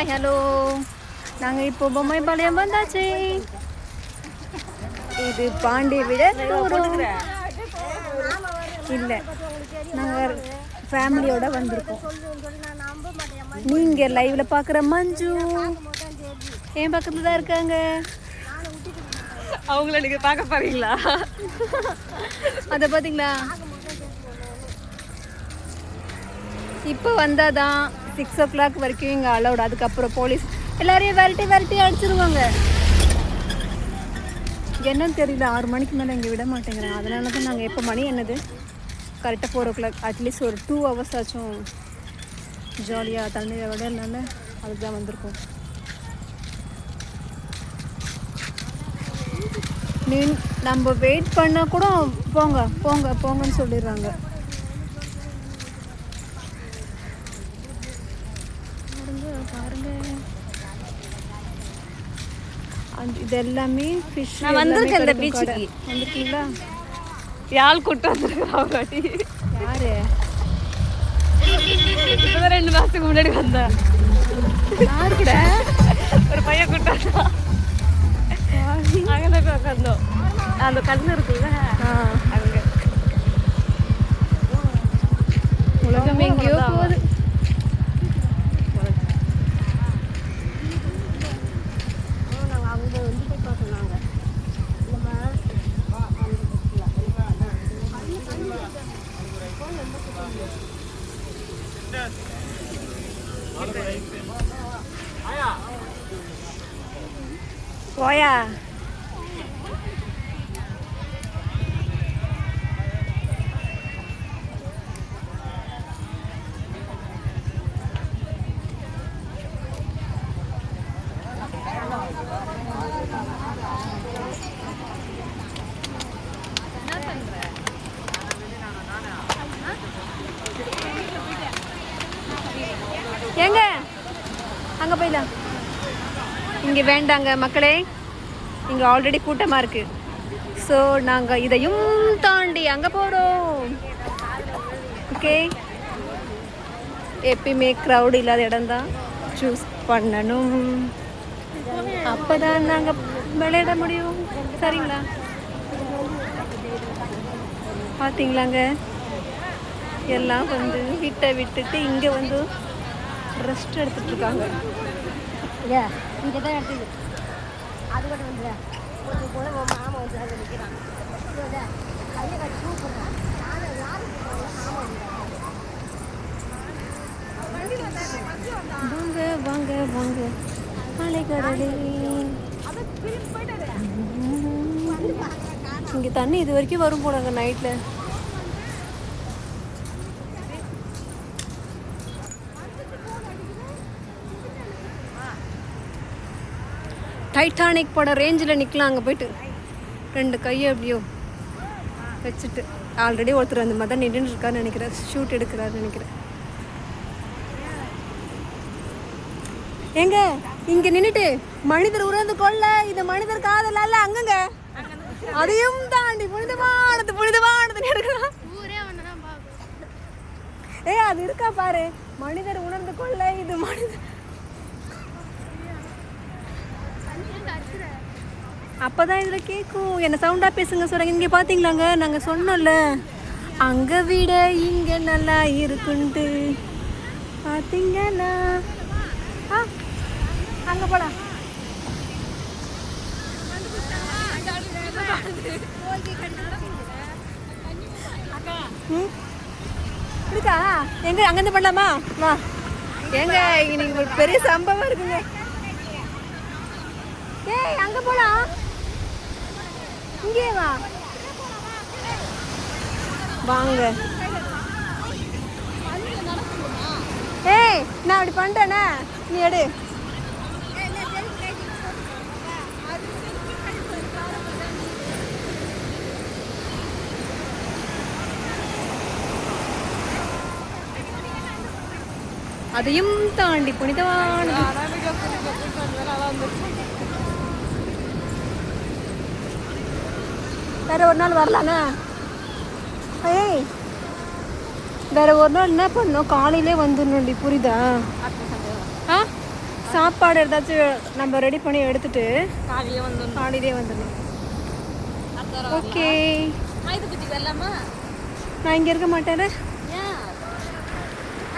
Hi hello. நாங்கள் இப்போ பொம்மைபாளையம் வந்தாச்சு. இது பாண்டியை விட தூரம் இல்லை. நாங்கள் ஃபேமிலியோட வந்திருக்கோம். நீங்கள் லைவில் பார்க்குற மஞ்சு என் பக்கத்தில் தான் இருக்காங்க. அவங்கள நீங்கள் பார்க்க போறீங்களா? அதை பார்த்தீங்களா? இப்போ வந்தால் தான் 6 o'clock வரைக்கும் இங்கே அலௌட். அதுக்கப்புறம் போலீஸ் எல்லாரையும் விரட்டி அடிச்சிருவாங்க. என்னன்னு தெரியல, 6 மணிக்கு மேலே இங்கே விட மாட்டேங்கிறாங்க. அதனால தான் நாங்கள் எப்போ மணி என்னது கரெக்டாக 4 o'clock அட்லீஸ்ட் ஒரு 2 hours ஆச்சும் ஜாலியாக தண்ணியை விட இல்லைன்னு அதுக்கு தான் வந்திருக்கோம். நம்ம வெயிட் பண்ணால் கூட போங்கன்னு சொல்லிடுறாங்க. இது எல்லாமே ஃபிஷ். நான் வந்திருக்கேன் இந்த பீச்சுக்கு. வந்திருக்கீங்களா? யாழ் கூட்டு வந்திருக்கேன். யாரு? இப்போதான் 2 மாதத்துக்கு முன்னாடி வந்தேன். யாரு கூட? ஒரு பையன் கூட்டு வந்தான். அங்கே தான் போய் உட்காந்தோம். அந்த கல் இருக்குல்ல அங்கே. உலகம் எங்கேயோ போகுது. போயா எங்க அங்கே போயிடலாம். இங்கே வேண்டாங்க மக்களே, இங்கே ஆல்ரெடி கூட்டமாக இருக்குது. ஸோ நாங்கள் இதையும் தாண்டி அங்கே போகிறோம். ஓகே, எப்பயுமே க்ரௌட் இல்லாத இடம் தான் சூஸ் பண்ணணும். அப்போ தான் நாங்கள் விளையாட முடியும். சரிங்களா? பார்த்தீங்களாங்க, எல்லாம் வந்து விட்டுட்டு இங்கே வந்து ரெஸ்ட் எடுத்துட்டு இருக்காங்க. இங்கே தான் எடுத்துது. அது கூட வந்து கொஞ்சம் கூட மாமா வந்து அதை நிற்கிறான். கையை கட்டி கூப்பிடுறான். வாங்க மலைக்கடலே. இங்கே தண்ணி இது வரைக்கும் வரும் போனாங்க நைட்டில். டைட்டானிக் படம் ரேஞ்சில் நிற்கலாம். அங்கே போயிட்டு 2 கையை எப்படியோ வச்சுட்டு ஆல்ரெடி ஒருத்தர் அந்த மாதிரி தான் நின்றுட்டு இருக்காருன்னு நினைக்கிறேன். ஷூட் எடுக்கிறாருன்னு நினைக்கிறேன். எங்க இங்கே நின்றுட்டு மனிதர் உறந்து கொள்ள இது மனிதர் காதல் அல்ல அங்கங்க அதையும் தாண்டி புனிதமானது எடுக்கலாம். அது இருக்கா பாரு, மனிதர் உணர்ந்து கொள்ள இது மனிதர். அப்போதான் இதில் கேட்கும். என்ன சவுண்டாக பேசுங்க சொல்கிறாங்க. இங்கே பார்த்தீங்களாங்க, நாங்கள் சொன்னோம்ல அங்கே விட இங்கே நல்லா இருக்குன்ட்டு. பார்த்தீங்களா? அங்கே போலாம். இருக்கா? எங்க அங்கேருந்து பண்ணலாமா? வா. எங்க இன்னைக்கு ஒரு பெரிய சம்பவம் இருக்குங்க. ஏய், அங்கே போலாம். இங்கே வா, வாங்க. ஏய், நான் அப்படி பண்ணிட்டேனே, நீ எடு. அதையும் தாண்டி புனிதமானது. வேற ஒரு நாள் வரலாண்ணா. ஏய், வேற ஒரு நாள் என்ன பண்ணோம், காலையிலே வந்துடணும்டி, புரியுதா? சாப்பாடு ஏதாச்சும் நம்ம ரெடி பண்ணி எடுத்துட்டு காலையிலே வந்துடணும். காலையிலே வந்துடணும். அடுத்த வாரம் ஓகே, ஆயுத பூஜைக்கு வரலாமா? நான் இங்கே இருக்க மாட்டேன்.